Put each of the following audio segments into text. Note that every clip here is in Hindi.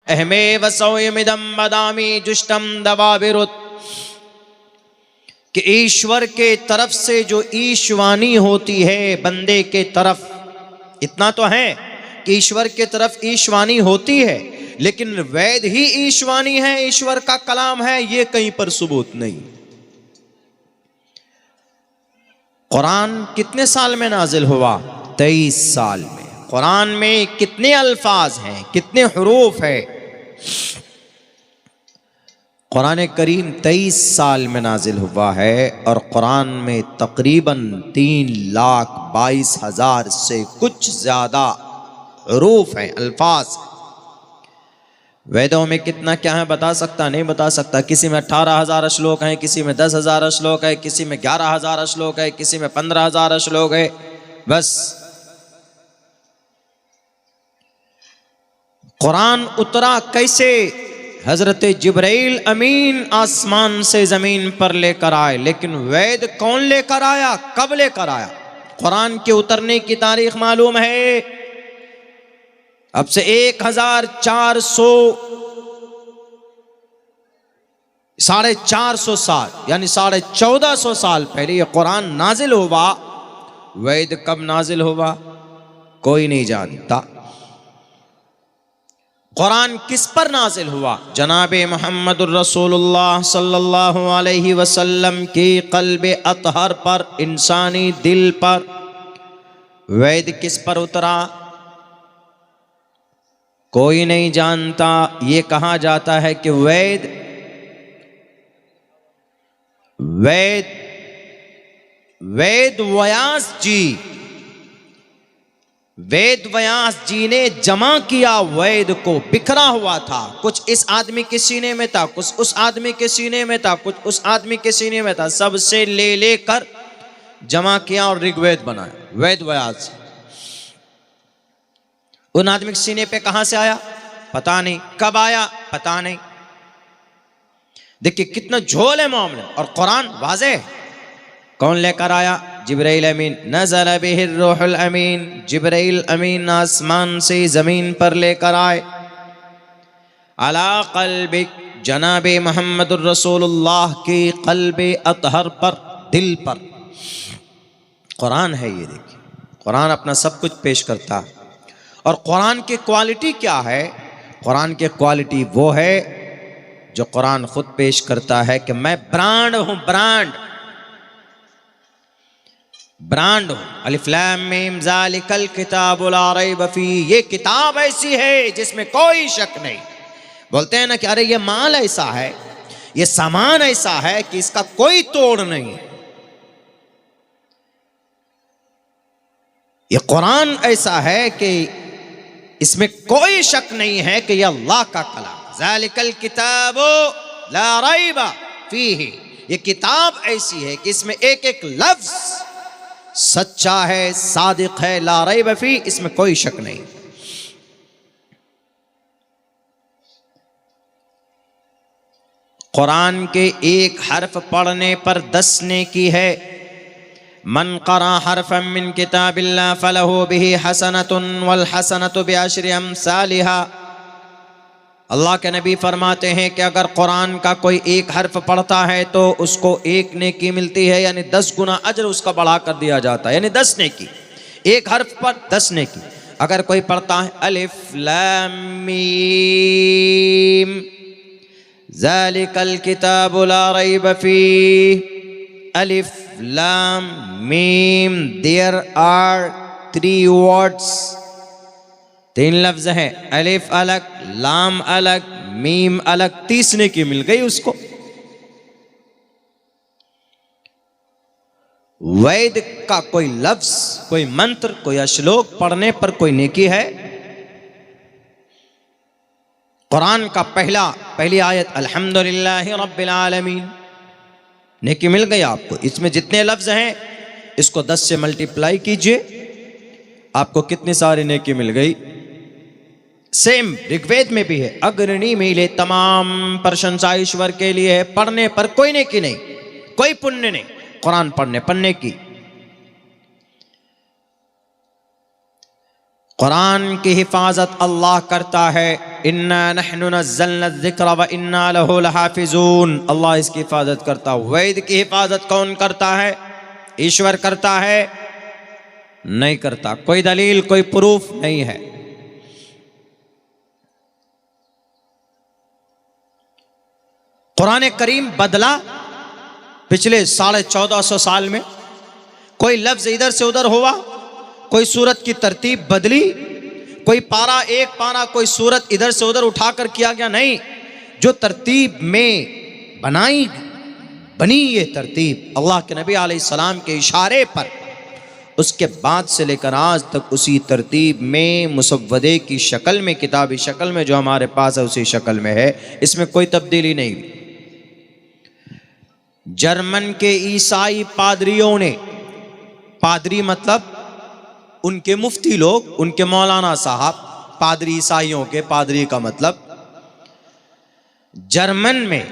अहमे वसौयमिदम बदामी जुष्टम दवा विरुद्ध, कि ईश्वर के तरफ से जो ईशवानी होती है बंदे के तरफ, इतना तो है कि ईश्वर के तरफ ईशवानी होती है, लेकिन वेद ही ईशवानी है, ईश्वर का कलाम है, ये कहीं पर सबूत नहीं। कुरान कितने साल में नाजिल हुआ? 23 साल में। कुरान में कितने अल्फाज हैं, कितने हुरूफ है? कुरान करीम 23 साल में नाजिल हुआ है और कुरान में तकरीबन 3,22,000 से कुछ ज्यादा हुरूफ हैं, अल्फाज। वेदों में कितना क्या है बता सकता नहीं बता सकता। किसी में 18,000 श्लोक हैं, किसी में 10,000 श्लोक है, किसी में 11,000 श्लोक है, किसी में 15,000 श्लोक है। बस कुरान उतरा कैसे? हजरत जिब्राइल अमीन आसमान से जमीन पर लेकर आए, लेकिन वेद कौन लेकर आया, कब लेकर आया? कुरान के उतरने की तारीख मालूम है? अब से 450 साल यानी 1450 साल पहले ये कुरान नाजिल हुआ। वेद कब नाजिल हुआ कोई नहीं जानता। कुरान किस पर नाजिल हुआ? जनाबे मोहम्मदुर रसूलुल्लाह सल्लल्लाहु अलैहि वसल्लम के क़ल्बे अतहर पर, इंसानी दिल पर। वेद किस पर उतरा कोई नहीं जानता। ये कहा जाता है कि वेद वेद व्यास जी ने जमा किया वेद को, बिखरा हुआ था। कुछ इस आदमी के सीने में था, कुछ उस आदमी के सीने में था, कुछ उस आदमी के सीने में था, सबसे ले लेकर जमा किया और ऋग्वेद बनाया। वेद व्यास उन आदमी के सीने पे कहां से आया पता नहीं, कब आया पता नहीं। देखिए कितना झोल है मामला। और कुरान वाज़ेह, कौन लेकर आया? जिब्राइल अमीन। नज़ल बिहिर रूहुल अमीन, जिब्राइल अमीन आसमान से जमीन पर लेकर आए। अला क़ल्बिक, जनाबे मोहम्मदुर रसूलुल्लाह के क़ल्बे अतहर पर, दिल पर कुरान है। ये देखिए कुरान अपना सब कुछ पेश करता है। और कुरान की क्वालिटी क्या है? कुरान की क्वालिटी वो है जो कुरान खुद पेश करता है कि मैं ब्रांड हूं, ब्रांड हूं। अलिफ लाम मीम ज़ालिकल किताबु ला रैब फीह, ये किताब ऐसी है जिसमें कोई शक नहीं। बोलते हैं ना कि अरे ये माल ऐसा है, ये सामान ऐसा है कि इसका कोई तोड़ नहीं है। ये कुरान ऐसा है कि इसमें कोई शक नहीं है कि यह अल्लाह का कलाम। ज़ालिकल किताबु ला रैब फीह, ये किताब ऐसी है कि इसमें एक एक लफ्ज सच्चा है, सादिक है। ला रैब फीह, इसमें कोई शक नहीं। कुरान के एक हर्फ पढ़ने पर 10 नेकी है। मन क़रा हरफन मिन किताबिल्लाह फलहु बिही हसनतुन वल हसनतु बिअशरि अम्सालिहा। अल्लाह के नबी फरमाते हैं कि अगर कुरान का कोई एक हर्फ पढ़ता है तो उसको 1 नेकी मिलती है, यानी 10 गुना अजर उसका बढ़ा कर दिया जाता है, यानी 10 नेकी। एक हर्फ पर 10 नेकी। अगर कोई पढ़ता है अलिफ लाम मीम ज़ालिकल किताबु ला रैब फीह, अलिफ लाम मीम, देयर आर 3 वर्ड्स, 3 लफ्ज हैं। अलिफ अलग, लाम अलग, मीम अलग, 30 नेकी मिल गई उसको। वेद का कोई लफ्ज, कोई मंत्र, कोई श्लोक पढ़ने पर कोई नेकी है? कुरान का पहली आयत अल्हम्दुलिल्लाहि रब्बिल आलमीन, नेकी मिल गई आपको। इसमें जितने लफ्ज हैं इसको 10 से मल्टीप्लाई कीजिए, आपको कितनी सारी नेकी मिल गई। सेम ऋग्वेद में भी है, अग्रणी मिले तमाम प्रशंसा ईश्वर के लिए है। पढ़ने पर कोई नेकी नहीं, कोई पुण्य नहीं, कुरान पढ़ने पर नेकी। कुरान की हिफाजत अल्लाह करता है। इन्ना नहनु नज़्ज़लना ज़िक्र व इन्ना लहु लहाफ़िज़ून, अल्लाह इसकी हिफाजत करता है। वेद की हिफाजत कौन करता है? ईश्वर करता है? नहीं करता। कोई दलील, कोई प्रूफ नहीं है। कुरान करीम बदला पिछले 1450 साल में। कोई लफ्ज इधर से उधर हुआ, कोई सूरत की तरतीब बदली, कोई पारा एक पारा कोई सूरत इधर से उधर उठाकर किया गया, नहीं। जो तरतीब में बनी ये तरतीब अल्लाह के नबी अलैहिस्सलाम के इशारे पर, उसके बाद से लेकर आज तक उसी तरतीब में मुसव्वदे की शक्ल में, किताबी शक्ल में जो हमारे पास है उसी शक्ल में है। इसमें कोई तब्दीली नहीं हुई। जर्मन के ईसाई पादरियों ने, पादरी मतलब उनके मुफ्ती लोग, उनके मौलाना साहब, पादरी ईसाइयों के, पादरी का मतलब, जर्मन में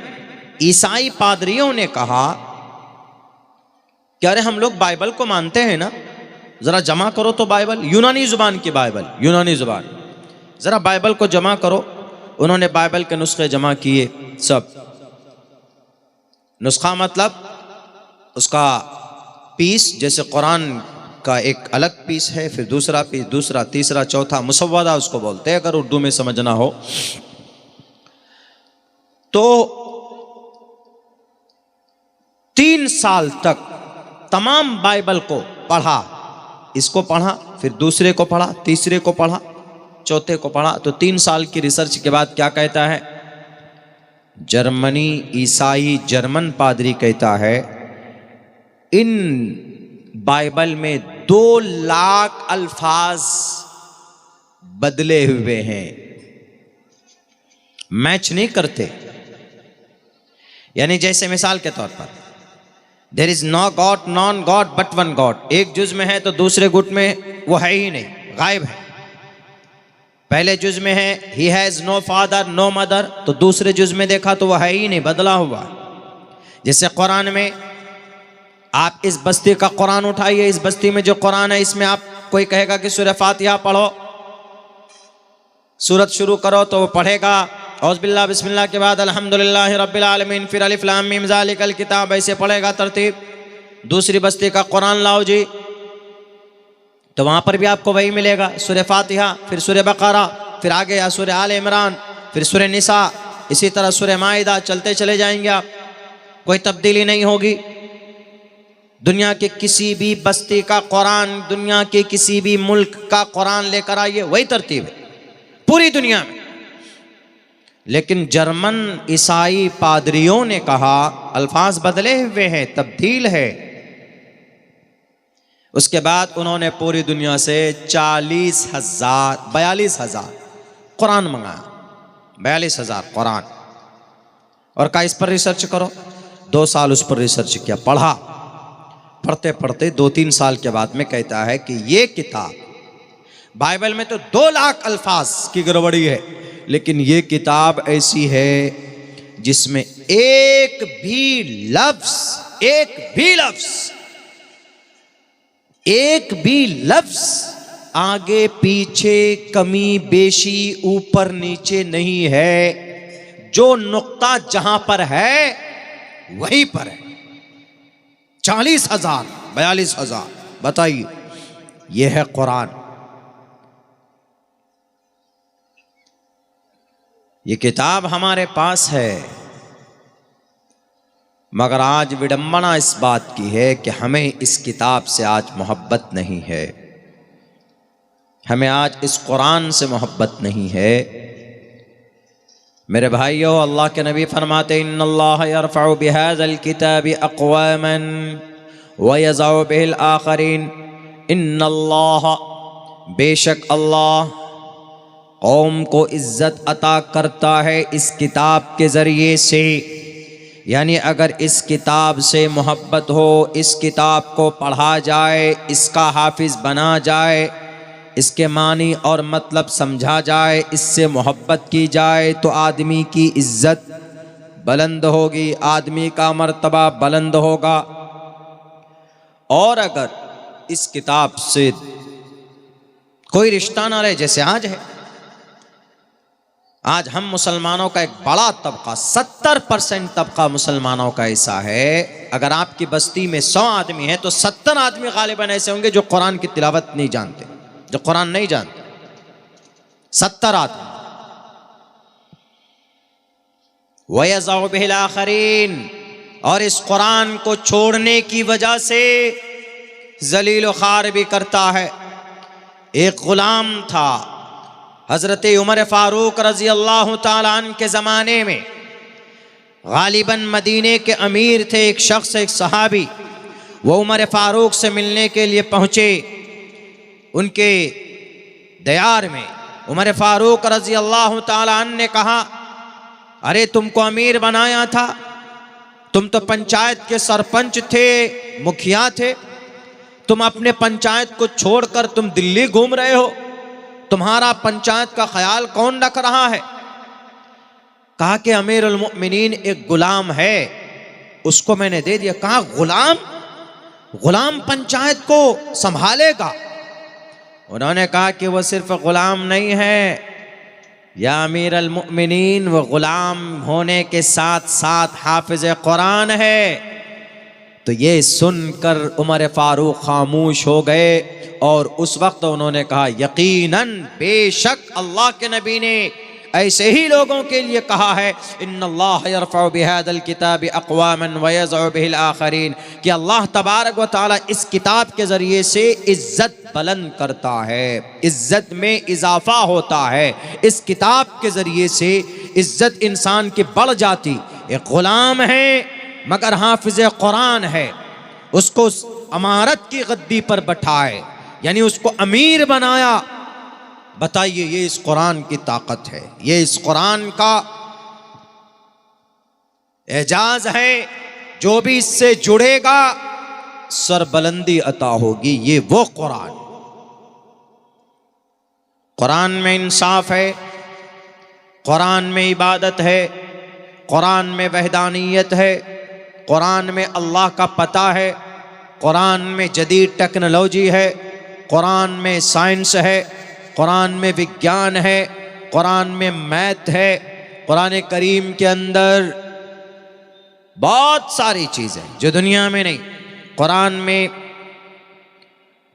ईसाई पादरियों ने कहा कि अरे हम लोग बाइबल को मानते हैं ना, जरा जमा करो तो बाइबल, यूनानी जुबान की बाइबल, यूनानी जुबान, जरा बाइबल को जमा करो। उन्होंने बाइबल के नुस्खे जमा किए सब। नुस्खा मतलब उसका पीस, जैसे कुरान का एक अलग पीस है, फिर दूसरा पीस, दूसरा, तीसरा, चौथा, मुसव्वदा उसको बोलते हैं अगर उर्दू में समझना हो तो। 3 साल तक तमाम बाइबल को पढ़ा, इसको पढ़ा, फिर दूसरे को पढ़ा, तीसरे को पढ़ा, चौथे को पढ़ा। तो 3 साल की रिसर्च के बाद क्या कहता है? जर्मनी ईसाई जर्मन पादरी कहता है इन बाइबल में 2 लाख अल्फाज बदले हुए हैं, मैच नहीं करते। यानी जैसे मिसाल के तौर पर there is no god, non god but one God. एक जुज में है तो दूसरे गुट में वो है ही नहीं, गायब है। पहले जुज में है ही has no father no mother, तो दूसरे जुज में देखा तो वो है ही नहीं, बदला हुआ। जैसे कुरान में आप इस बस्ती का कुरान उठाइए, इस बस्ती में जो कुरान है इसमें आप, कोई कहेगा कि सूरह फातिहा पढ़ो, सूरत शुरू करो तो वो पढ़ेगा औज़ बिल्लाह बिस्मिल्लाह के बाद अल्हम्दुलिल्लाहि रब्बिल आलमीन, फिर अलिफ लाम मीम ज़ालिकल किताब, ऐसे पढ़ेगा तरतीब। दूसरी बस्ती का कुरान लाओ जी, तो वहां पर भी आपको वही मिलेगा, सूरह फातिहा, फिर सूरह बकरा, फिर आगे या सूरह आल इमरान, फिर सूरह निसा, इसी तरह सूरह माइदा, चलते चले जाएंगे आप, कोई तब्दीली नहीं होगी। दुनिया के किसी भी बस्ती का कुरान, दुनिया के किसी भी मुल्क का कुरान लेकर आइए, वही तरतीब है पूरी दुनिया में। लेकिन जर्मन ईसाई पादरियों ने कहा अल्फाज बदले हुए हैं, तब्दील है। उसके बाद उन्होंने पूरी दुनिया से 42,000 कुरान मंगाया, 42,000 कुरान, और कहा इस पर रिसर्च करो। 2 साल उस पर रिसर्च किया, पढ़ा, पढ़ते पढ़ते 2-3 साल के बाद में कहता है कि ये किताब, बाइबल में तो 2 लाख अल्फाज की गड़बड़ी है, लेकिन ये किताब ऐसी है जिसमें एक भी लफ्ज आगे पीछे, कमी बेशी, ऊपर नीचे नहीं है। जो नुक्ता जहां पर है वहीं पर है। 40,000, 42,000, बताइए, यह है कुरान। ये किताब हमारे पास है, मगर आज विडंबना इस बात की है कि हमें इस किताब से आज मोहब्बत नहीं है, हमें आज इस कुरान से मोहब्बत नहीं है। मेरे भाइयों, अल्लाह के नबी फरमाते इन्नल्लाह यरफ़उ बिहाज़ल किताबि अक़वामन व यज़उ बिहिल आख़रीन। इन्नल्लाह, बेशक अल्लाह कौम को इज़्ज़त अता करता है इस किताब के ज़रिए से। यानी अगर इस किताब से मोहब्बत हो, इस किताब को पढ़ा जाए, इसका हाफिज़ बना जाए, इसके मानी और मतलब समझा जाए, इससे मोहब्बत की जाए, तो आदमी की इज़्ज़त बुलंद होगी, आदमी का मर्तबा बुलंद होगा। और अगर इस किताब से कोई रिश्ता ना रहे जैसे आज है। आज हम मुसलमानों का एक बड़ा तबका, 70% तबका मुसलमानों का ऐसा है, अगर आपकी बस्ती में 100 आदमी है तो 70 आदमी गालिबन ऐसे होंगे जो कुरान की तिलावत नहीं जानते, जो कुरान नहीं जानते। 70 आदमी। वयज़उ बिहिल आखरीन, और इस कुरान को छोड़ने की वजह से जलील खार भी करता है। एक गुलाम था हजरत उमर फारूक रजी अल्लाह ताला अन्हु के ज़माने में, गालिबन मदीने के अमीर थे एक शख्स, एक सहाबी। वो उमर फारूक से मिलने के लिए पहुँचे उनके दयार में। उमर फारूक रजी अल्लाह ताला अन्हु ने कहा, अरे तुमको अमीर बनाया था, तुम तो पंचायत के सरपंच थे, मुखिया थे, तुम अपने पंचायत को छोड़कर तुम दिल्ली घूम रहे हो, तुम्हारा पंचायत का ख्याल कौन रख रहा है? कहा कि अमीरुल मोमिनीन एक गुलाम है, उसको मैंने दे दिया। कहा गुलाम? गुलाम पंचायत को संभालेगा? उन्होंने कहा कि वो सिर्फ गुलाम नहीं है या अमीरुल मोमिनीन, वो गुलाम होने के साथ साथ हाफिज कुरान है। तो ये सुनकर उमर फारूक खामोश हो गए और उस वक्त उन्होंने कहा, यकीनन बेशक अल्लाह के नबी ने ऐसे ही लोगों के लिए कहा है, इन्नल्लाह यरफ़उ बिहादल किताबि अक़वामन व यज़उ बिहिल आखरीन, कि अल्लाह तबारक व तआला इस किताब के ज़रिए से इज़्ज़त बुलंद करता है, इज़्ज़त में इजाफ़ा होता है। इस किताब के ज़रिए से इज़्ज़त इंसान की बढ़ जाती। एक ग़ुलाम है मगर हाफिज कुरान है, उसको अमारत की गद्दी पर बैठाए, यानी उसको अमीर बनाया। बताइए, ये इस कुरान की ताकत है, ये इस कुरान का एजाज है। जो भी इससे जुड़ेगा सरबलंदी अता होगी। ये वो कुरान, कुरान में इंसाफ है, कुरान में इबादत है, कुरान में वहदानियत है, कुरान में अल्लाह का पता है, कुरान में जदीद टेक्नोलॉजी है, कुरान में साइंस है, कुरान में विज्ञान है, कुरान में मैथ है। कुरान करीम के अंदर बहुत सारी चीज़ें जो दुनिया में नहीं। कुरान में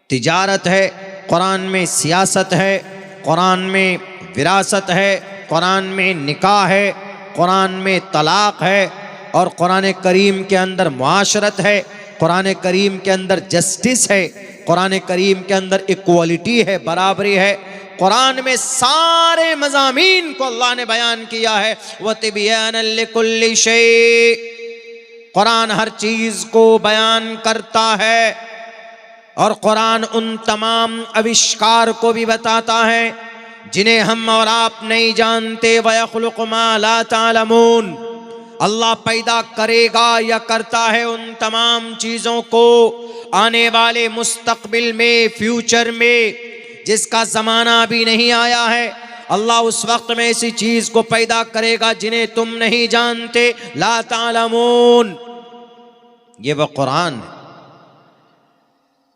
तिजारत है, कुरान में सियासत है, कुरान में विरासत है, कुरान में निकाह है, कुरान में तलाक़ है, और कुरान करीम के अंदर मुआशरत है, कुरान करीम के अंदर जस्टिस है, कुरान करीम के अंदर इक्वालिटी है, बराबरी है। कुरान में सारे मज़ामीन को अल्लाह ने बयान किया है। व तिबयानन लिकुल्लि शै, कुरान हर चीज़ को बयान करता है, और कुरान उन तमाम आविष्कार को भी बताता है जिन्हें हम और आप नहीं जानते। व यख़्लुक़ु मा ला तालमून, अल्लाह पैदा करेगा या करता है उन तमाम चीज़ों को आने वाले मुस्तक़बिल में, फ्यूचर में, जिसका ज़माना अभी नहीं आया है। अल्लाह उस वक्त में ऐसी चीज़ को पैदा करेगा जिन्हें तुम नहीं जानते। ला तालमून, ये वह कुरान है।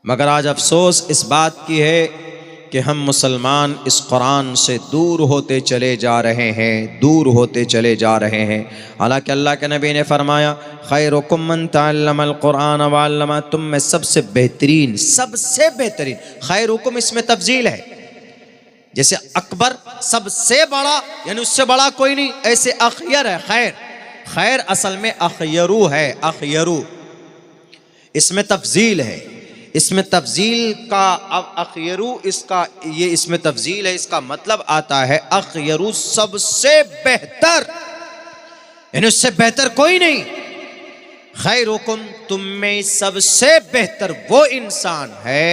मगर आज अफसोस इस बात की है कि हम मुसलमान इस कुरान से दूर होते चले जा रहे हैं, दूर होते चले जा रहे हैं। हालांकि अल्लाह के नबी ने फरमाया, खैरुकुम मन तअल्लमल कुरान व अल्लमा, तुम में सबसे बेहतरीन, सबसे बेहतरीन। खैरुकुम इसमें तफजील है, जैसे अकबर सबसे बड़ा, यानी उससे बड़ा कोई नहीं, ऐसे अखयर है खैर। खैर असल में अखयरू है, अखयरू, इसमें तफजील है। इसमें तफजील का, अब अखयरू इसका, ये इसमें तफजील है, इसका मतलब आता है अखयरू सबसे बेहतर, यानी उससे बेहतर कोई नहीं। खैरुकुम, तुम में सबसे बेहतर वो इंसान है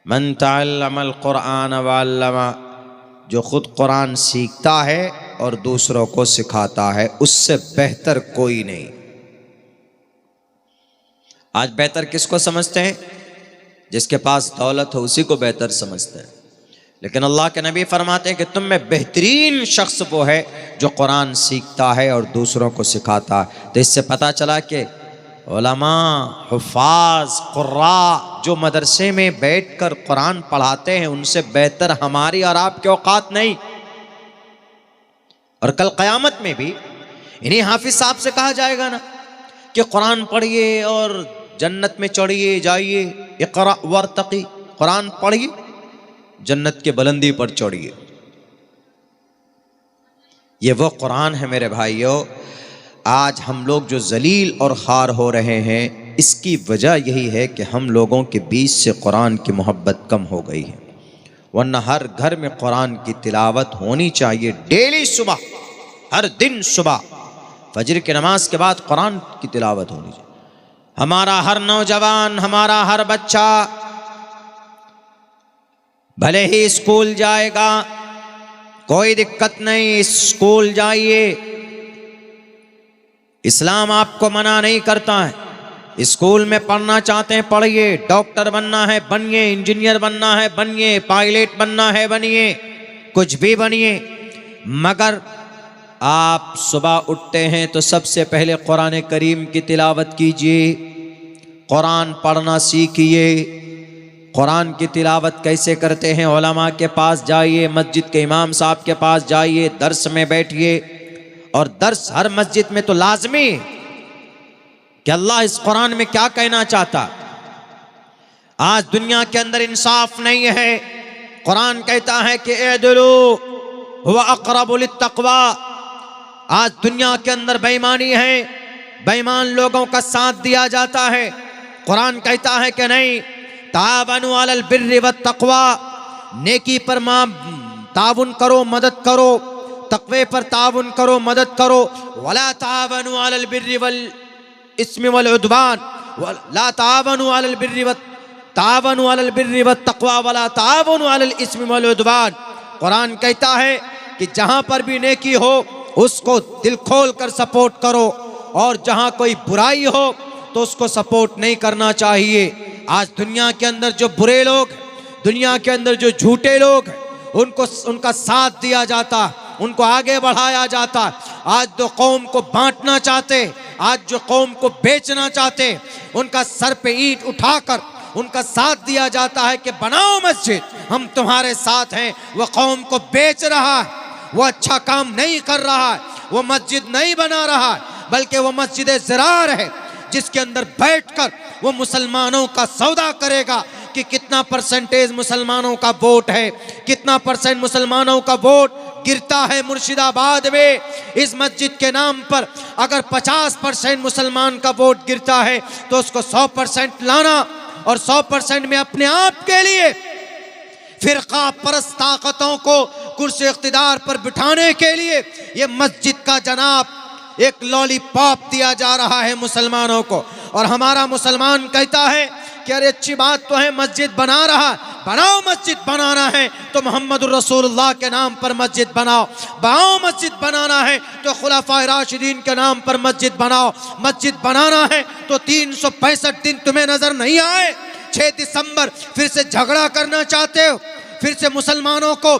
मन तअल्लमल कुरान व अल्लमा, जो खुद कुरान सीखता है और दूसरों को सिखाता है। उससे बेहतर कोई नहीं। आज बेहतर किसको समझते हैं? जिसके पास दौलत हो उसी को बेहतर समझते हैं। लेकिन अल्लाह के नबी फरमाते हैं कि तुम में बेहतरीन शख्स वो है जो कुरान सीखता है और दूसरों को सिखाता है। तो इससे पता चला कि उलमा, हुफ़ाज, कुर्रा जो मदरसे में बैठकर कुरान पढ़ाते हैं उनसे बेहतर हमारी और आपके औकात नहीं। और कल क़यामत में भी इन्हीं हाफिज साहब से कहा जाएगा ना कि कुरान पढ़िए और जन्नत में चढ़िए जाइए, इक़रा वर्तक़ी, कुरान पढ़िए जन्नत के बुलंदी पर चढ़िए। ये वो कुरान है मेरे भाइयों। आज हम लोग जो जलील और ख़ार हो रहे हैं इसकी वजह यही है कि हम लोगों के बीच से कुरान की मोहब्बत कम हो गई है। वरना हर घर में कुरान की तिलावत होनी चाहिए डेली सुबह, हर दिन सुबह फजर की नमाज के बाद कुरान की तिलावत होनी चाहिए। हमारा हर नौजवान, हमारा हर बच्चा भले ही स्कूल जाएगा, कोई दिक्कत नहीं, स्कूल जाइए, इस्लाम आपको मना नहीं करता है। स्कूल में पढ़ना चाहते हैं पढ़िए, डॉक्टर बनना है बनिए, इंजीनियर बनना है बनिए, पायलट बनना है बनिए, कुछ भी बनिए, मगर आप सुबह उठते हैं तो सबसे पहले कुरान करीम की तिलावत कीजिए, कुरान पढ़ना सीखिए। कुरान की तिलावत कैसे करते हैं? उलमा के पास जाइए, मस्जिद के इमाम साहब के पास जाइए, दर्स में बैठिए। और दर्स हर मस्जिद में तो लाजमी है कि अल्लाह इस कुरान में क्या कहना चाहता। आज दुनिया के अंदर इंसाफ नहीं है। कुरान कहता है कि इअदिलू हुवा अक़रबु लित्तक़वा। आज दुनिया के अंदर बेईमानी है, बेईमान लोगों का साथ दिया जाता है। कुरान कहता है कि नहीं, तावनु अलल बिर्रि वत्तक़वा, नेकी पर ताउन करो, मदद करो, तक़वे पर ताउन करो, मदद करो। वला तावनु अलल बिर्रि वल इस्मि वल उद्वान, ला तावनु अलल बिर्रि तावनु अलल बिर्रि वत्तक़वा वला तावनु अलल इस्मि वल उद्वान। कुरान कहता है कि जहाँ पर भी नेकी हो उसको दिल खोल कर सपोर्ट करो, और जहाँ कोई बुराई हो तो उसको सपोर्ट नहीं करना चाहिए। आज दुनिया के अंदर जो बुरे लोग, दुनिया के अंदर जो झूठे लोग, उनको उनका साथ दिया जाता, उनको आगे बढ़ाया जाता। आज जो कौम को बांटना चाहते, आज जो कौम को बेचना चाहते, उनका सर पे ईंट उठाकर उनका साथ दिया जाता है कि बनाओ मस्जिद, हम तुम्हारे साथ हैं। वह कौम को बेच रहा है, वो अच्छा काम नहीं कर रहा है, वो मस्जिद नहीं बना रहा है, बल्कि वो मस्जिद ज़रार है जिसके अंदर बैठकर वो मुसलमानों का सौदा करेगा कि कितना परसेंटेज मुसलमानों का वोट है, कितना परसेंट मुसलमानों का वोट गिरता है मुर्शिदाबाद में। इस मस्जिद के नाम पर अगर 50% मुसलमान का वोट गिरता है तो उसको 100% लाना, और 100% में अपने आप के लिए फिरका परस्त ताकतों को कुर्सी इख्तिदार पर बिठाने के लिए ये मस्जिद का जनाब एक लॉलीपॉप दिया जा रहा है मुसलमानों को। और हमारा मुसलमान कहता है कि अरे अच्छी बात तो है, मस्जिद बना रहा, बनाओ मस्जिद बनाना है तो मोहम्मदुर रसूलुल्लाह के नाम पर मस्जिद बनाओ, बनाओ मस्जिद बनाना है तो खुलाफाए राशिदीन के नाम पर मस्जिद बनाओ, मस्जिद बनाना है तो 365 दिन तुम्हें नजर नहीं आए, 6 दिसंबर फिर से झगड़ा करना चाहते हो, फिर से मुसलमानों को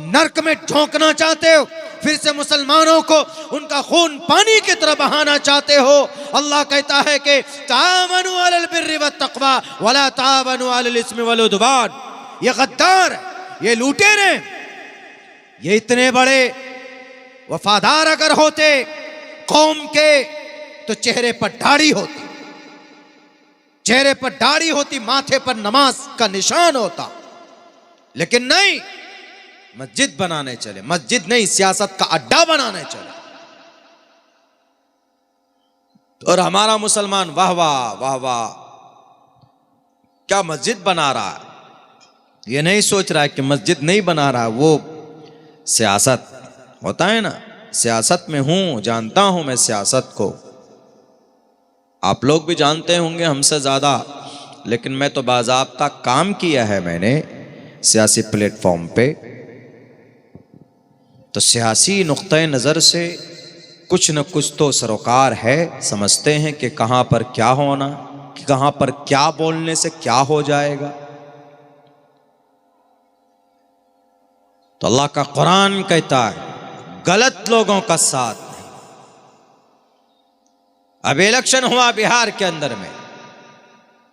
नरक में झोंकना चाहते हो, फिर से मुसलमानों को उनका खून पानी की तरह बहाना चाहते हो। अल्लाह कहता है कि तावनु अलल बिर्रि वत्तक़वा वला तावनु अलल इस्मि वल उद्वान। ये गद्दार, ये लुटेरे, ये इतने बड़े वफादार अगर होते कौम के तो चेहरे पर दाढ़ी होती, चेहरे पर दाढ़ी होती, माथे पर नमाज का निशान होता, लेकिन नहीं, मस्जिद बनाने चले, मस्जिद नहीं सियासत का अड्डा बनाने चले। और हमारा मुसलमान वाह वाह वाह वाह क्या मस्जिद बना रहा है, ये नहीं सोच रहा है कि मस्जिद नहीं बना रहा, वो सियासत होता है ना, सियासत में हूं, जानता हूं मैं सियासत को, आप लोग भी जानते होंगे हमसे ज़्यादा, लेकिन मैं तो बाज़ाब्ता काम किया है मैंने सियासी प्लेटफॉर्म पे। तो सियासी नुक्ते नज़र से कुछ न कुछ तो सरोकार है, समझते हैं कि कहाँ पर क्या होना, कि कहाँ पर क्या बोलने से क्या हो जाएगा। तो अल्लाह का कुरान कहता है गलत लोगों का साथ नहीं, अब इलेक्शन हुआ बिहार के अंदर में,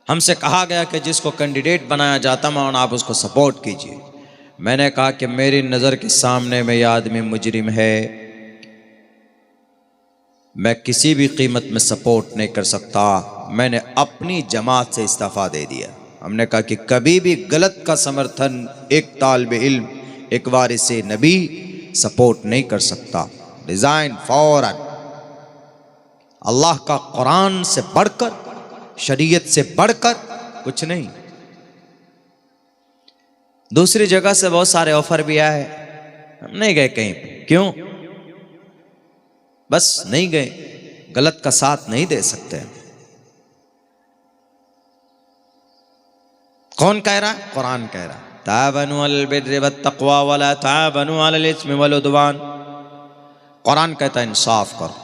हमसे कहा गया कि जिसको कैंडिडेट बनाया जाता मौलाना आप उसको सपोर्ट कीजिए। मैंने कहा कि मेरी नज़र के सामने में यह आदमी मुजरिम है, मैं किसी भी कीमत में सपोर्ट नहीं कर सकता। मैंने अपनी जमात से इस्तीफा दे दिया। हमने कहा कि कभी भी गलत का समर्थन एक तालिब इल्म, एक वारिसे नबी सपोर्ट नहीं कर सकता। रिजाइन फौरन। अल्लाह का कुरान से बढ़कर, शरीयत से बढ़कर कुछ नहीं। दूसरी जगह से बहुत सारे ऑफर भी आए, हम नहीं गए कहीं पे। क्यों? बस नहीं गए, गलत का साथ नहीं दे सकते। कौन कह रहा है? कुरान कह रहा है ताबनु अलल बिर्रि वत्तक़वा वला ताबनु अलल इस्मि वल उद्वान। कुरान कहता है इंसाफ करो,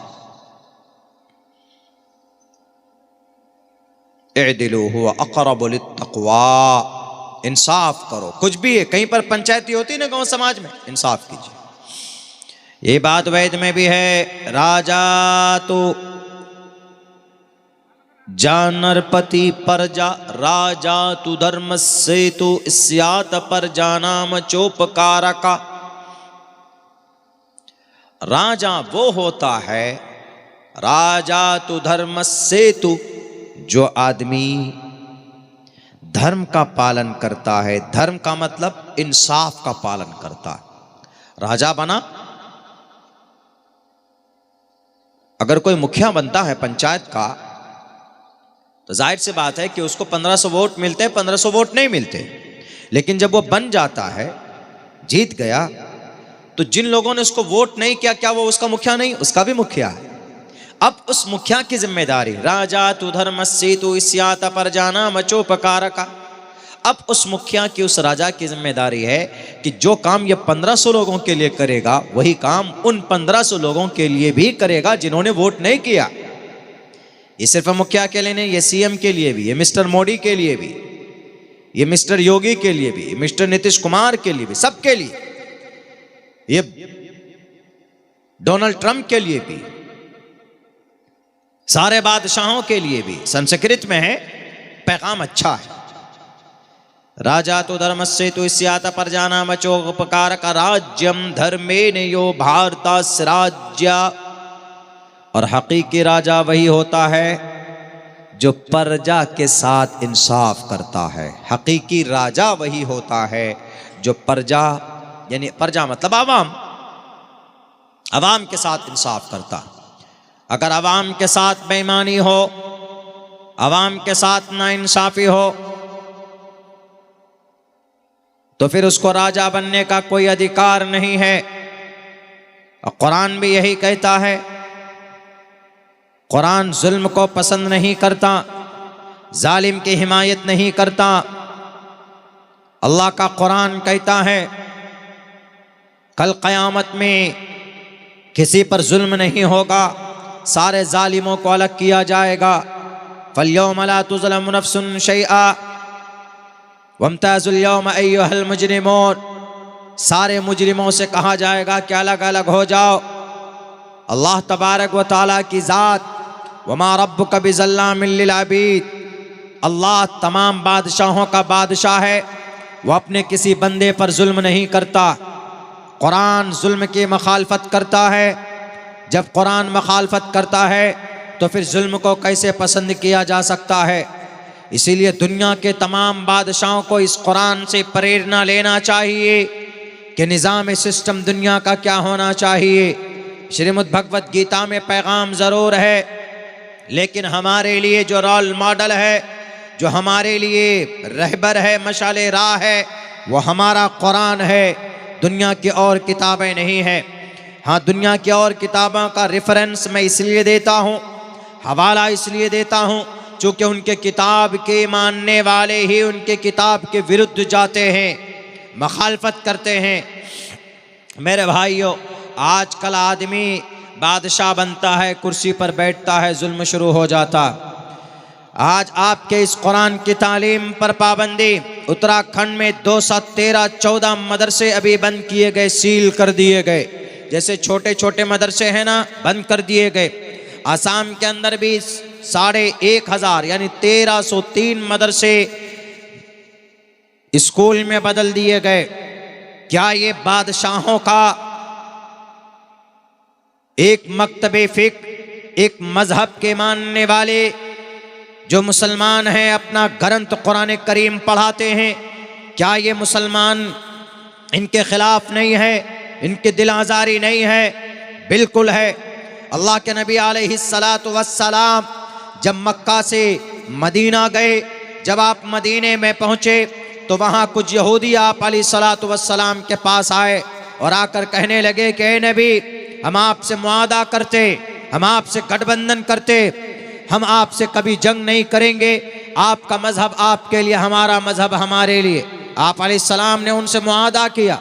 इअदिलू हुवा अक़रबु लित्तक़वा, इंसाफ करो। कुछ भी है, कहीं पर पंचायती होती है ना गांव समाज में, इंसाफ कीजिए। ये बात वैद में भी है, राजा तो जानरपति परजा, राजा तु धर्म से तो स्यात पर जानाम चोपकारका। राजा वो होता है, राजा तु धर्म से तु, जो आदमी धर्म का पालन करता है। धर्म का मतलब इंसाफ का पालन करता है। राजा बना, अगर कोई मुखिया बनता है पंचायत का तो जाहिर सी बात है कि उसको 1500 वोट मिलते हैं, 1500 वोट नहीं मिलते। लेकिन जब वो बन जाता है, जीत गया, तो जिन लोगों ने उसको वोट नहीं किया, क्या वो उसका मुखिया नहीं? उसका भी मुखिया है। अब उस मुखिया की जिम्मेदारी, राजा तु धर्मस्य तु स्यात पर जाना मचोपकारका। अब उस मुखिया की, उस राजा की जिम्मेदारी है कि जो काम ये 1500 लोगों के लिए करेगा, वही काम उन 1500 लोगों के लिए भी करेगा जिन्होंने वोट नहीं किया। ये सिर्फ मुखिया के लिए नहीं, ये सीएम के लिए भी, ये मिस्टर मोदी के लिए भी, ये मिस्टर योगी के लिए भी, मिस्टर नीतीश कुमार के लिए भी, सबके लिए, ये डोनाल्ड ट्रंप के लिए भी, सारे बादशाहों के लिए भी। संस्कृत में है, पैगाम अच्छा है। राजा तो धर्मस्य तो स्यात परजाना मचोपकारक राज्यम धर्मेण यो भारतस्य राज्य। और हकीकी राजा वही होता है जो प्रजा के साथ इंसाफ करता है। हकीकी राजा वही होता है जो प्रजा, यानी प्रजा मतलब आवाम, आवाम के साथ इंसाफ करता है। अगर आवाम के साथ बेईमानी हो, आवाम के साथ नाइंसाफी हो, तो फिर उसको राजा बनने का कोई अधिकार नहीं है। और कुरान भी यही कहता है। कुरान जुल्म को पसंद नहीं करता, जालिम की हिमायत नहीं करता। अल्लाह का कुरान कहता है कल क़यामत में किसी पर जुल्म नहीं होगा, सारे जालिमों को अलग किया जाएगा। फल्यौम ला तुज़लमु नफ्सुन शैआ वम्ताज़ुल यौम अय्युहल मुजरिमून। सारे मुजरिमों से कहा जाएगा कि अलग अलग हो जाओ। अल्लाह तबारक व तआला की ज़ात, वमा रब्बुका बिज़ल्लामिल लिल अबीद। अल्लाह तमाम बादशाहों का बादशाह है, वो अपने किसी बंदे पर जुल्म नहीं करता। कुरान जुल्म की मखालफत करता है। जब कुरान मखालफत करता है तो फिर जुल्म को कैसे पसंद किया जा सकता है? इसीलिए दुनिया के तमाम बादशाहों को इस कुरान से प्रेरणा लेना चाहिए कि निज़ाम सिस्टम दुनिया का क्या होना चाहिए। श्रीमद् भगवत गीता में पैगाम ज़रूर है, लेकिन हमारे लिए जो रोल मॉडल है, जो हमारे लिए रहबर है, मशाले राह है, वो हमारा कुरान है, दुनिया की और किताबें नहीं है। हाँ, दुनिया की और किताबों का रेफरेंस मैं इसलिए देता हूँ, हवाला इसलिए देता हूँ, चूँकि उनके किताब के मानने वाले ही उनके किताब के विरुद्ध जाते हैं, मखालफत करते हैं। मेरे भाइयों, आजकल आदमी बादशाह बनता है, कुर्सी पर बैठता है, जुल्म शुरू हो जाता। आज आपके इस कुरान की तालीम पर पाबंदी, उत्तराखंड में 213-14 मदरसे अभी बंद किए गए, सील कर दिए गए। जैसे छोटे छोटे मदरसे हैं ना, बंद कर दिए गए। आसाम के अंदर भी 1500 यानी 1303 मदरसे स्कूल में बदल दिए गए। क्या ये बादशाहों का एक मकतबे फिक, एक मजहब के मानने वाले जो मुसलमान हैं अपना ग्रंथ कुरान करीम पढ़ाते हैं, क्या ये मुसलमान इनके खिलाफ नहीं है, इनके दिल आज़ारी नहीं है? बिल्कुल है। अल्लाह के नबी अलैहिस्सलातु वस्सलाम जब मक्का से मदीना गए, जब आप मदीने में पहुँचे तो वहाँ कुछ यहूदी आप अलैहिस्सलातु वस्सलाम के पास आए और आकर कहने लगे कि ए नबी, हम आपसे मुआदा करते, हम आपसे गठबंधन करते, हम आपसे कभी जंग नहीं करेंगे, आपका मजहब आपके लिए, हमारा मजहब हमारे लिए। आप अलैहिस्सलाम ने उनसे मुआदा किया,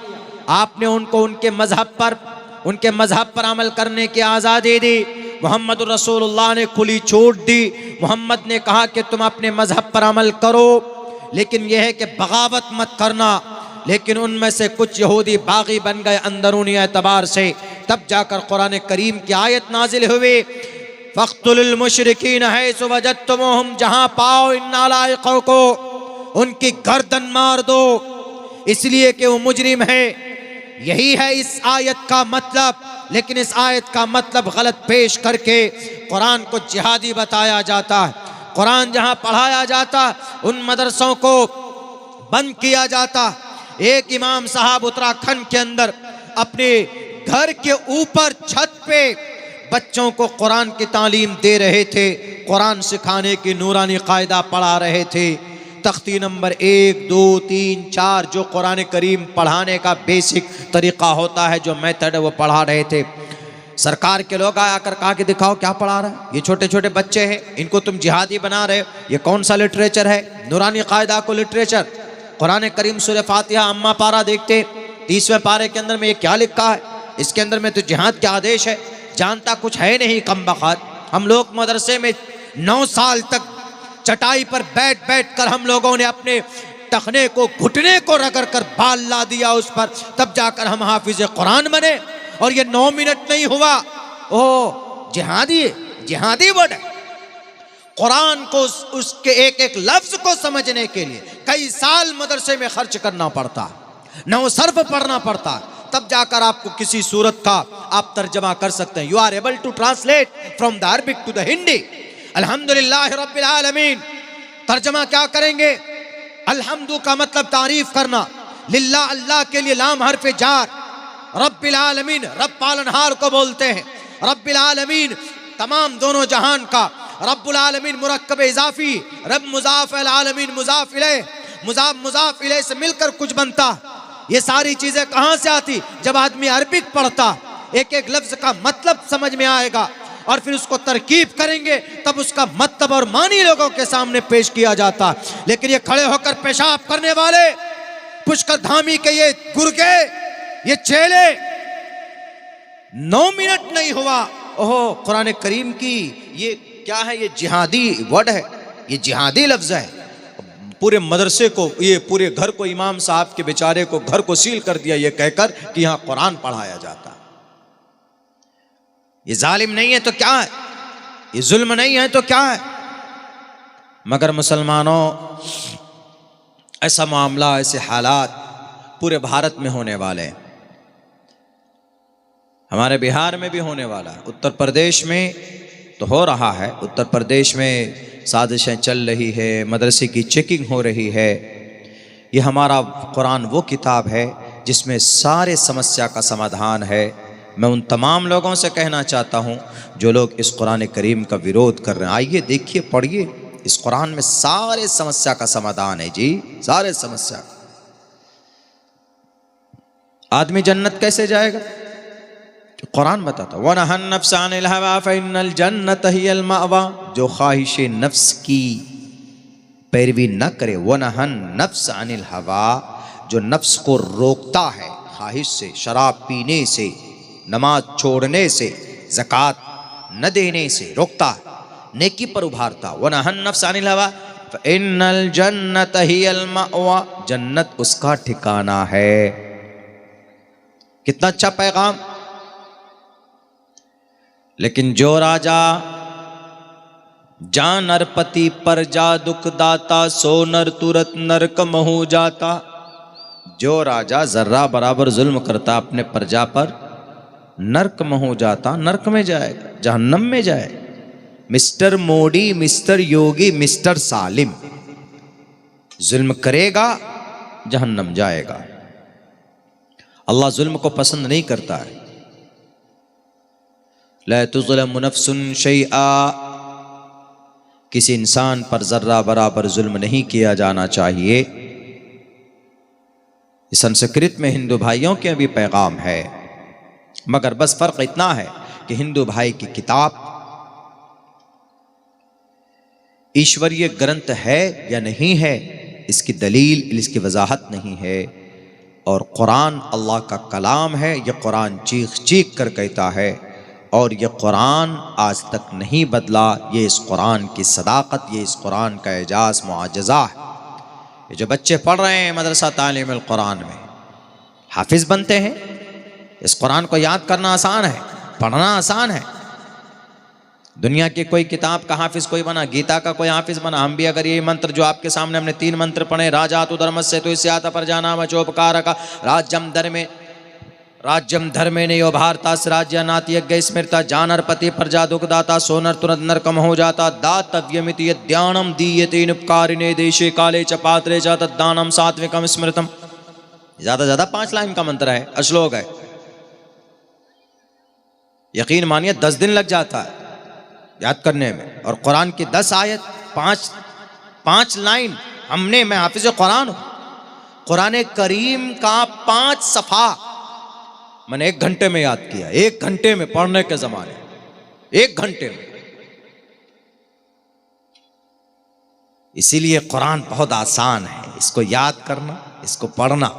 आपने उनको उनके मजहब पर अमल करने की आज़ादी दी। मोहम्मद रसूलुल्लाह ने खुली छूट दी। मोहम्मद ने कहा कि तुम अपने मजहब पर अमल करो, लेकिन यह है कि बगावत मत करना। लेकिन उनमें से कुछ यहूदी बागी बन गए अंदरूनी एतबार से। तब जाकर कुरान करीम की आयत नाजिल हुई, फ़क़्तुलुल मुशरिकीन हैसु वजदतुमूहुम, जहां पाओ इन नालायकों को उनकी गर्दन मार दो, इसलिए कि वो मुजरिम है। यही है इस आयत का मतलब। लेकिन इस आयत का मतलब गलत पेश करके कुरान को जिहादी बताया जाता है। कुरान जहां पढ़ाया जाता उन मदरसों को बंद किया जाता। एक इमाम साहब उत्तराखंड के अंदर अपने घर के ऊपर छत पे बच्चों को कुरान की तालीम दे रहे थे, कुरान सिखाने की नूरानी कायदा पढ़ा रहे थे। तख्ती नंबर 1, 2, 3, 4 जो कुरान करीम पढ़ाने का बेसिक तरीका होता है, जो मेथड है, वो पढ़ा रहे थे। सरकार के लोग आकर कहा कि दिखाओ क्या पढ़ा रहा है, ये छोटे छोटे बच्चे हैं, इनको तुम जिहादी बना रहे हो, ये कौन सा लिटरेचर है? नूरानी कायदा को लिटरेचर। कुरान करीम सूरह फातिहा अम्मा पारा देखते 30वें पारे के अंदर में ये क्या लिखा है? इसके अंदर में तो जिहाद के आदेश है। जानता कुछ है नहीं कमबख्त। हम लोग मदरसे में 9 साल तक चटाई पर बैठ बैठ कर हम लोगों ने अपने टखने को, घुटने को रगड़ कर बाल ला दिया उस पर, तब जाकर हम हाफिज कुरान बने। और ये 9 मिनट नहीं हुआ। ओ जिहादी वर्ड है। कुरान को उसके एक एक लफ्ज को समझने के लिए कई साल मदरसे में खर्च करना पड़ता, नौ सर्फ पढ़ना पड़ता, तब जाकर आपको किसी सूरत का आप तर्जमा कर सकते हैं। You are able to translate from the Arabic to the Hindi. अल्हम्दुलिल्लाह रब्बिल आलमीन। तर्जमा क्या करेंगे? अल्हम्दु का मतलब तारीफ करना, लिल्लाह अल्लाह के लिए, लाम हर्फ जार, रब्बिल आलमीन रब पालनहार को बोलते हैं। रब्बिल आलमीन तमाम दोनों जहान का, रब्बुल आलमीन मुरक्कब इजाफी, रब मुजाफ अल आलमीन मुजाफ इलैह, मुजाफ इलैह से मिलकर कुछ बनता। ये सारी चीजें कहां से आती? जब आदमी अरबिक पढ़ता, एक एक लफ्ज का मतलब समझ में आएगा और फिर उसको तरकीब करेंगे, तब उसका मतलब और मानी लोगों के सामने पेश किया जाता। लेकिन ये खड़े होकर पेशाब करने वाले पुष्कर धामी के ये गुर्गे, ये चेले, 9 मिनट नहीं हुआ, ओहो कुरान करीम की ये क्या है? ये जिहादी वर्ड है, ये जिहादी लफ्ज है। पूरे मदरसे को, ये पूरे घर को, इमाम साहब के बेचारे को घर को सील कर दिया ये कहकर कि यहां कुरान पढ़ाया जाता। ये जालिम नहीं है तो क्या है? ये जुल्म नहीं है तो क्या है? मगर मुसलमानों, ऐसा मामला, ऐसे हालात पूरे भारत में होने वाले हैं। हमारे बिहार में भी होने वाला है, उत्तर प्रदेश में तो हो रहा है। उत्तर प्रदेश में साजिशें चल रही है, मदरसे की चेकिंग हो रही है। ये हमारा कुरान वो किताब है जिसमें सारे समस्या का समाधान है। मैं उन तमाम लोगों से कहना चाहता हूँ जो लोग इस कुरान करीम का विरोध कर रहे हैं, आइए देखिए, पढ़िए, इस कुरान में सारे समस्या का समाधान है जी, सारे समस्या। आदमी जन्नत कैसे जाएगा? कुरान बताता, वनहन नफ्स अनिल हवा फइन्नल जन्नत हियल मअवा। जो ख्वाहिश नफ्स की पैरवी न करे, वनहन नफ्स अनिल हवा, जो नफ्स को रोकता है ख्वाहिश से, शराब पीने से, नमाज छोड़ने से, ज़कात न देने से रोकता, नेकी पर उभारता। वनहन नफ्स अनिल हवा फइन्नल जन्नत हियल मअवा, जन्नत उसका ठिकाना है। कितना अच्छा पैगाम। लेकिन जो राजा जा नरपति पर जा दुख दाता, सो नर तुरत नरक महु जाता। जो राजा जर्रा बराबर जुल्म करता अपने प्रजा पर, नरक महु जाता, नरक में जाएगा, जहन्नम में जाएगा। मिस्टर मोदी, मिस्टर योगी, मिस्टर सालिम, जुल्म करेगा जहन्नम जाएगा। अल्लाह जुल्म को पसंद नहीं करता है। ला तुज़लमु नफ्सुन शैआ, किसी इंसान पर जर्रा बराबर जुल्म नहीं किया जाना चाहिए। इस संस्कृत में हिंदू भाइयों के भी पैगाम है, मगर बस फर्क इतना है कि हिंदू भाई की किताब ईश्वरीय ग्रंथ है या नहीं है, इसकी दलील, इसकी वजाहत नहीं है। और कुरान अल्लाह का कलाम है, यह कुरान चीख चीख कर कहता है, और ये कुरान आज तक नहीं बदला। ये इस कुरान की सदाकत, ये इस कुरान का एजाज़ मुआजज़ा है। ये जो बच्चे पढ़ रहे हैं मदरसा तालीमुल कुरान में, हाफिज़ बनते हैं। इस कुरान को याद करना आसान है, पढ़ना आसान है। दुनिया की कोई किताब का हाफिज़ कोई बना, गीता का कोई हाफिज़ बना। हम भी अगर ये मंत्र जो आपके सामने हमने 3 मंत्र पढ़े, राजातु धर्मस्य तु स्यात् प्रजानाम चोपकारक, राज्यम धर्मे ने यो भारतास राज्य नात्यज्ञ स्मृता, जानरपति प्रजा दुखदाता, सोनर तुरंत नरकम हो जाता, दातव्यमिति यद्यानम दीयते उपकारिणे देशे काले च पात्रे च तद्दानम सात्विकम स्मृतम। ज्यादा ज्यादा 5 लाइन का मंत्र है, श्लोक है। यकीन मानिए 10 दिन लग जाता है याद करने में। और कुरान की 10 आयत, 5 लाइन। मैं हाफिज कुरान हूं। कुरान करीम का 5 सफ़ा मैंने 1 घंटे में याद किया। 1 घंटे में पढ़ने के जमाने, 1 घंटे में। इसीलिए कुरान बहुत आसान है, इसको याद करना, इसको पढ़ना।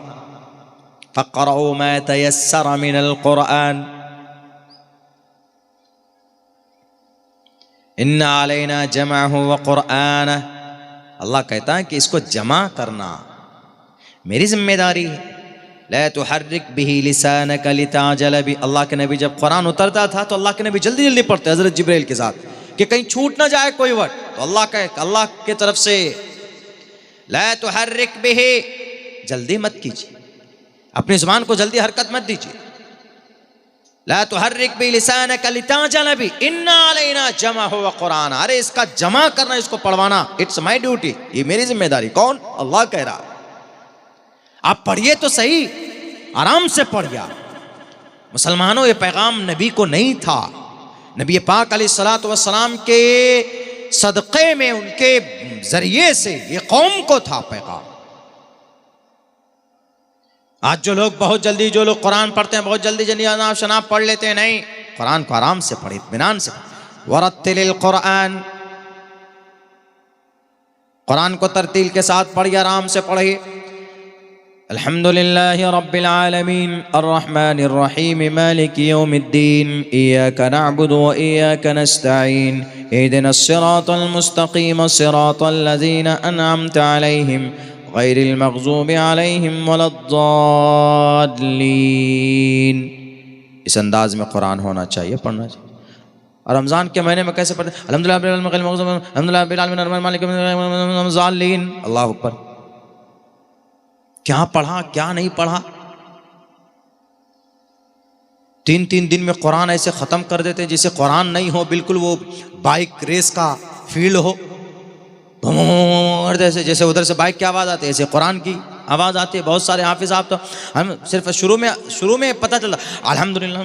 फ़क़रऊ मा तयस्सर मिनल कुरान इन्ना अलैना जमअहु व कुरआनह। अल्लाह कहता है कि इसको जमा करना मेरी जिम्मेदारी है। ला तुहर्रिक बिही लिसानक लिताजल बि। अल्लाह के नबी जब कुरान उतरता था तो अल्लाह के नबी जल्दी जल्दी पढ़ते हज़रत जिब्रील के साथ, कि कहीं छूट ना जाए कोई वर्ड। तो अल्लाह के तरफ से ला तुहर्रिक बिही, जल्दी मत कीजिए, अपनी जुबान को जल्दी हरकत मत दीजिए। ला तुहर्रिक बिही लिसानक लिताजल बि इन्ना अलैना जमअहु व कुरआन। अरे इसका जमा करना, इसको पढ़वाना, इट्स माई ड्यूटी, ये मेरी जिम्मेदारी। कौन? अल्लाह कह रहा। आप पढ़िए तो सही, आराम से पढ़िए। मुसलमानों, ये पैगाम नबी को नहीं था। नबी पाक अलैहिस्सलातु वस्सलाम के सदक़े में, उनके जरिए से ये कौम को था पैगाम। आज जो लोग बहुत जल्दी, जो लोग कुरान पढ़ते हैं बहुत जल्दी जनाब शनाब पढ़ लेते हैं, नहीं, कुरान को आराम से पढ़िए, इत्मीनान से। वरत्तिलिल कुरान, कुरान को तरतील के साथ पढ़िए, आराम से पढ़िए। अल्हम्दुलिल्लाहि रब्बिल आलमीन अर्रहमानिर रहीम मालिकि यौमिद्दीन इय्याका नअबुदु व इय्याका नस्तईन इहदिनस सिरातल मुस्तकीम सिरातल लज़ीना अनअमता अलैहिम गैरिल मग़ज़ूबि अलैहिम वलद्दाल्लीन। इस अंदाज में कुरान होना चाहिए, पढ़ना चाहिए। और रमज़ान के महीने में कैसे पढ़ते? अल्हम्दुलिल्लाह बिल मग़ज़ूबि अल्हम्दुलिल्लाह बिल आलमीन अर्रहमानिर मालिकि यौमिद्दीन। अल्लाहु अकबर। क्या पढ़ा, क्या नहीं पढ़ा। 3-3 दिन में कुरान ऐसे ख़त्म कर देते हैं जैसे कुरान नहीं हो, बिल्कुल वो बाइक रेस का फील्ड हो। जैसे उधर से बाइक की आवाज़ आती है, ऐसे कुरान की आवाज़ आती है। बहुत सारे हाफिज़, आप तो हम सिर्फ शुरू में पता चला अल्हम्दुलिल्लाह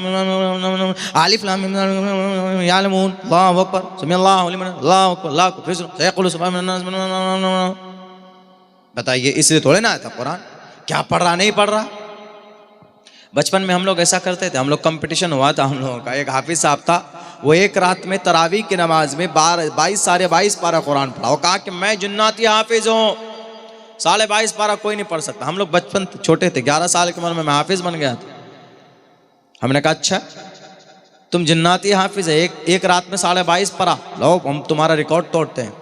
आलिफ लाम मीम यालमून अल्लाहु अकबर समीअल्लाहु लिमन अल्लाहु अकबर अल्लाहु अकबर सयक़ुलु सुब्हानल्लाह। बताइए, इसलिए थोड़े ना आता कुरान। क्या पढ़ रहा, नहीं पढ़ रहा। बचपन में हम लोग ऐसा करते थे, हम लोग कंपटीशन हुआ था हम लोगों का। एक हाफिज साहब था, वो एक रात में तरावी की नमाज में 22 पारा कुरान पढ़ा। वो कहा कि मैं जिन्नाती हाफिज हूँ, 22.5 पारा कोई नहीं पढ़ सकता। हम लोग बचपन छोटे थे, 11 साल की उम्र में मैं हाफिज बन गया था। हमने कहा अच्छा तुम जिन्नाती हाफिज है, एक रात में 22.5 पारा, लो हम तुम्हारा रिकॉर्ड तोड़ते हैं।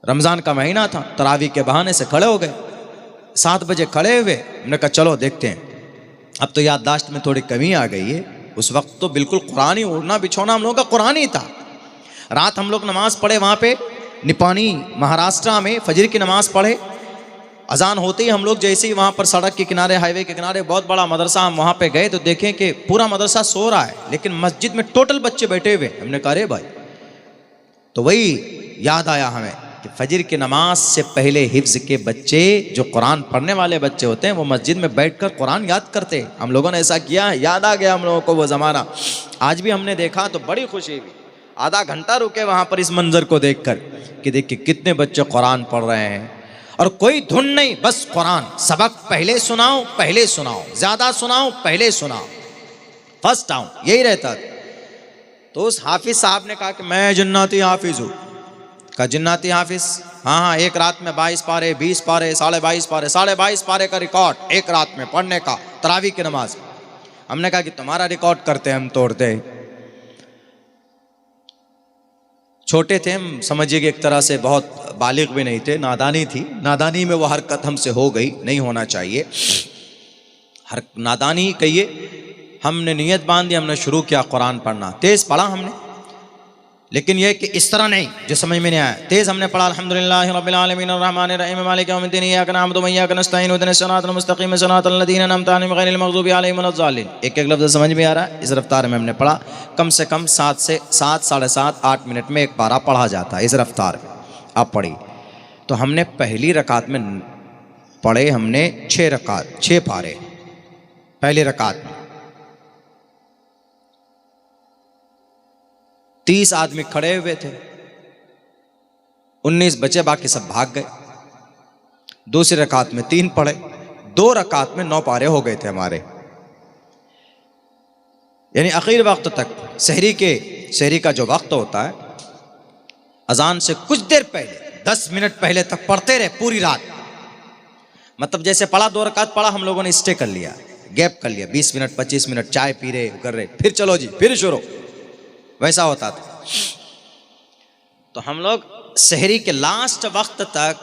रमज़ान का महीना था, तरावी के बहाने से खड़े हो गए। 7 बजे खड़े हुए, हमने कहा चलो देखते हैं। अब तो याददाश्त में थोड़ी कमी आ गई है, उस वक्त तो बिल्कुल कुरान ही, उड़ना बिछोना हम लोगों का कुरान ही था। रात हम लोग नमाज पढ़े वहाँ पे निपानी महाराष्ट्र में, फजर की नमाज पढ़े, अजान होते ही हम लोग जैसे ही वहाँ पर सड़क के किनारे, हाईवे के किनारे बहुत बड़ा मदरसा, हम वहाँ पे गए तो देखें कि पूरा मदरसा सो रहा है लेकिन मस्जिद में टोटल बच्चे बैठे हुए। हमने कहा अरे भाई, तो वही याद आया हमें कि फजर की नमाज से पहले हिफ्ज के बच्चे, जो कुरान पढ़ने वाले बच्चे होते हैं, वो मस्जिद में बैठकर कुरान याद करते हैं। हम लोगों ने ऐसा किया, याद आ गया हम लोगों को वो ज़माना। आज भी हमने देखा तो बड़ी खुशी हुई, आधा घंटा रुके वहाँ पर इस मंजर को देखकर कि देखिए कितने बच्चे कुरान पढ़ रहे हैं, और कोई धुन नहीं, बस कुरान। सबक पहले सुनाओ, पहले सुनाओ, ज़्यादा सुनाओ, पहले सुनाओ, फर्स्ट आऊँ, यही रहता था। तो उस हाफिज साहब ने कहा कि मैं जन्नती हाफिज हूँ। का जन्नती हाफिज? हाँ हाँ, एक रात में 22 पारे, 20 पारे, 22.5 पारे, 22.5 पारे का रिकॉर्ड एक रात में पढ़ने का, तरावी की नमाज। हमने कहा कि तुम्हारा रिकॉर्ड करते हम तोड़ते। छोटे थे हम, समझिए कि एक तरह से बहुत बालिग भी नहीं थे, नादानी थी। नादानी में वो हरकत हमसे हो गई, नहीं होना चाहिए, हर नादानी कहिए। हमने नियत बांध दी, हमने शुरू किया कुरान पढ़ना। तेज़ पढ़ा हमने, लेकिन यह कि इस तरह नहीं जो समझ में नहीं आया। तेज़ हमने पढ़ा अल्हम्दुलिल्लाहि रब्बिल आलमीन अर्रहमानिर रहीम मालिकि यौमिद्दीन इय्याका नअबुदु व इय्याका नस्तईन इहदिनस सिरातल मुस्तकीम सिरातल लज़ीना अनअमता अलैहिम गैरिल मग़ज़ूबि अलैहिम वलद्दालिन। एक एक लफ्ज़ समझ में आ रहा है, इस रफ्तार में हमने पढ़ा। कम से कम 7 से 7, 7.5, 8 मिनट में एक पारा पढ़ा जाता है इस रफ्तार में। आप पढ़ी। तो हमने पहली रकात में पढ़े, हमने 6 रकात, 6 पारे पहली रकात में। 30 आदमी खड़े हुए थे, 19 बचे, बाकी सब भाग गए। दूसरी रकात में 3 पढ़े, 2 रकात में 9 पारे हो गए थे हमारे। यानी आखिर वक्त तक, सहरी का जो वक्त होता है, अजान से कुछ देर पहले, 10 मिनट पहले तक पढ़ते रहे पूरी रात। मतलब जैसे पढ़ा, 2 रकात पढ़ा, हम लोगों ने स्टे कर लिया, गैप कर लिया, 20 मिनट 25 मिनट चाय पी रहे, कर रहे, फिर चलो जी, फिर शुरू, वैसा होता था। तो हम लोग सहरी के लास्ट वक्त तक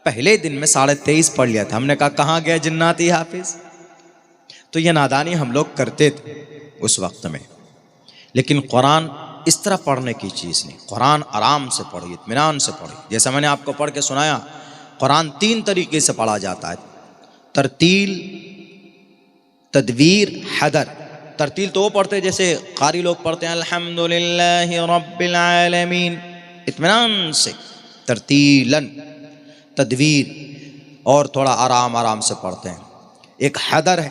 पहले दिन में 23.5 पढ़ लिया था। हमने कहा कहाँ गया जन्नती हाफिज। तो ये नादानी हम लोग करते थे उस वक्त में। लेकिन कुरान इस तरह पढ़ने की चीज़ नहीं, कुरान आराम से पढ़िए, इत्मीनान से पढ़िए। जैसा मैंने आपको पढ़ के सुनाया, कुरान 3 तरीके से पढ़ा जाता है, तरतील, तदवीर, हदर। तरतील तो वो पढ़ते हैं जैसे कारी लोग पढ़ते हैं अल्हम्दुलिल्लाहि रब्बिल आलमीन, इत्मीनान से, तरतीलन। तदवीर और थोड़ा आराम आराम से पढ़ते हैं। एक हदर है,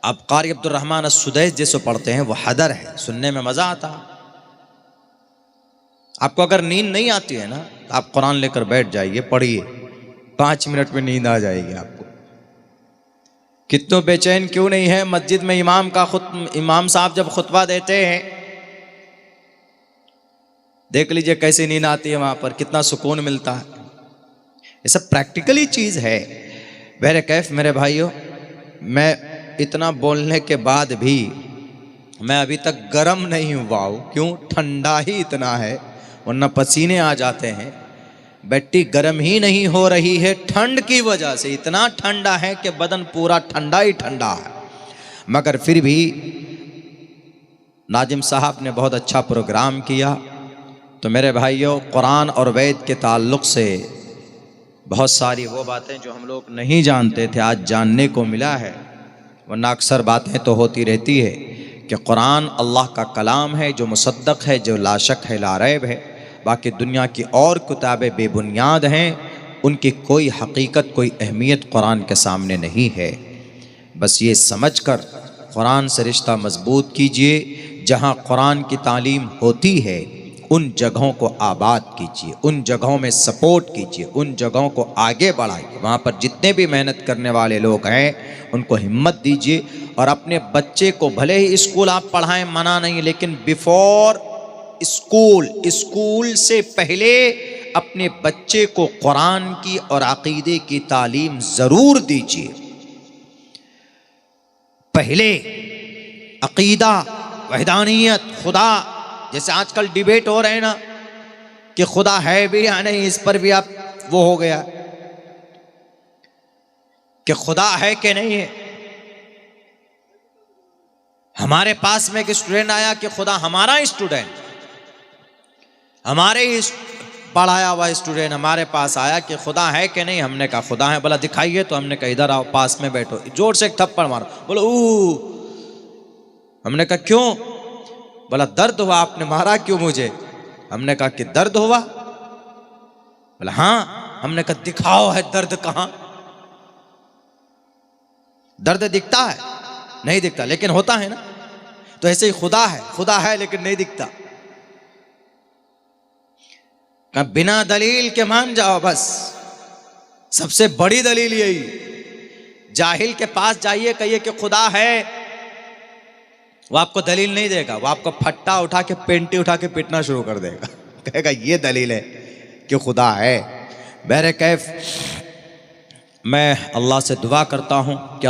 अब कारी अब्दुल रहमान अस्सुदैस जैसे पढ़ते हैं, वो हदर है, सुनने में मज़ा आता। आपको अगर नींद नहीं आती है ना, तो आप कुरान लेकर बैठ जाइए, पढ़िए, 5 मिनट में नींद आ जाएगी आपको। कितनों बेचैन क्यों नहीं है, मस्जिद में इमाम साहब जब खुतबा देते हैं, देख लीजिए कैसी नींद आती है वहाँ पर, कितना सुकून मिलता है। ये सब प्रैक्टिकली चीज़ है। मेरे कैफ मेरे भाइयों, मैं इतना बोलने के बाद भी मैं अभी तक गर्म नहीं हुआ हूँ। क्यों? ठंडा ही इतना है, वरना पसीने आ जाते हैं। बैटरी गर्म ही नहीं हो रही है ठंड की वजह से, इतना ठंडा है कि बदन पूरा ठंडा ही ठंडा है। मगर फिर भी नाजिम साहब ने बहुत अच्छा प्रोग्राम किया। तो मेरे भाइयों, कुरान और वैद के ताल्लुक़ से बहुत सारी वो बातें जो हम लोग नहीं जानते थे, आज जानने को मिला है। वरना अक्सर बातें तो होती रहती है कि कुरान अल्लाह का कलाम है, जो मुसद्दक़ है, जो लाशक है, लारैब है। बाकी दुनिया की और किताबें बेबुनियाद हैं, उनकी कोई हकीकत, कोई अहमियत कुरान के सामने नहीं है। बस ये समझकर कुरान से रिश्ता मजबूत कीजिए। जहाँ कुरान की तालीम होती है, उन जगहों को आबाद कीजिए, उन जगहों में सपोर्ट कीजिए, उन जगहों को आगे बढ़ाइए। वहाँ पर जितने भी मेहनत करने वाले लोग हैं, उनको हिम्मत दीजिए। और अपने बच्चे को भले ही स्कूल आप पढ़ाएं, मना नहीं, लेकिन बिफोर स्कूल से पहले अपने बच्चे को कुरान की और अकीदे की तालीम ज़रूर दीजिए। पहले अकीदा, वहदानियत, खुदा, जैसे आजकल डिबेट हो रहे हैं ना कि खुदा है भी या नहीं, इस पर भी आप वो हो गया कि खुदा है कि नहीं है। हमारे पास में एक स्टूडेंट आया कि खुदा हमारा स्टूडेंट, हमारे ही पढ़ाया हुआ स्टूडेंट हमारे पास आया कि खुदा है कि नहीं। हमने कहा खुदा है। बोला दिखाइए। तो हमने कहा इधर आओ, पास में बैठो। जोर से एक थप्पड़ मारो। बोला ऊ। हमने कहा क्यों? बोला दर्द हुआ, आपने मारा क्यों मुझे? हमने कहा कि दर्द हुआ? बोला हाँ। हमने कहा दिखाओ है दर्द कहां? दर्द दिखता है? नहीं दिखता, लेकिन होता है ना। तो ऐसे ही खुदा है लेकिन नहीं दिखता। कहा बिना दलील के मान जाओ, बस सबसे बड़ी दलील यही। जाहिल के पास जाइए, कहिए कि खुदा है, वो आपको दलील नहीं देगा। वो आपको फट्टा उठा के, पेंटी उठा के पीटना शुरू कर देगा। कहेगा ये दलील है कि खुदा है। बहरे कैफ, मैं अल्लाह से दुआ करता हूं कि